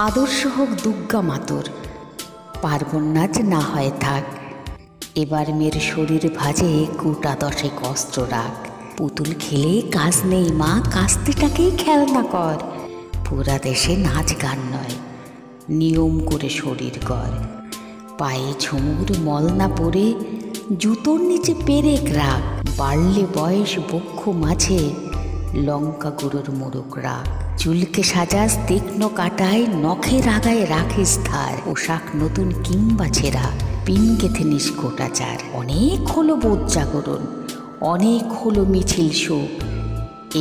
আদর্শ হোক দুর্গা মাতর, পার্বণ নাচ না হয় থাক। এবার মেয়ের শরীর ভাজে গোটা 10 অস্ত্র রাখ। পুতুল খেলে কাজ নেই মা, কাস্তিটাকেই খেলনা কর। পুরা দেশে নাচ গান নয়, নিয়ম করে শরীর কর। পায়ে ঝুমুর মল না পড়ে জুতোর নিচে পেরেক রাখ। বাড়লে বয়স বক্ষ মাঝে লঙ্কা গুঁড়োর মোড়ক রাখ। চুলকে সাজাস তীক্ষ্ণ কাটায়, নখের আগায় রাখিস ধার। পোশাক নতুন কিংবা ছেঁড়া, পিন গেথে নিস গোটাচার। অনেক হলো বোধ জাগরণ, অনেক হলো মিছিল শোক।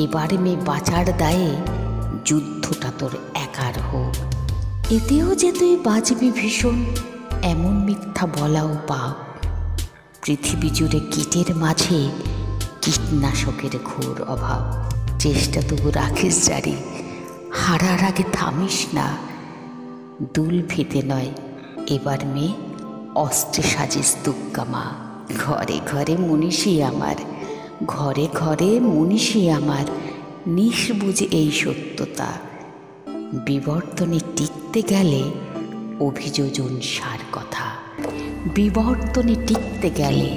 এবার মেয়ে বাঁচার দায়ে যুদ্ধটা তোর একার হোক। এতেও যে তুই বাঁচবি ভীষণ, এমন মিথ্যা বলাও পাপ। পৃথিবী জুড়ে কীটের মাঝে কীটনাশকের ঘোর অভাব। চেষ্টা তবু রাখিস জারি, হারার আগে থামিস না। দুল ফিতে নয় এবার মেয়ে, অস্ত্রে সাজিস দুর্গা মা। ঘরে ঘরে মনীষী আমার, ঘরে ঘরে মনীষী আমার। নিঃবুঝে এই সত্যতা, বিবর্তনে টিকতে গেলে অভিযোজন সার কথা। বিবর্তনে টিকতে গেলে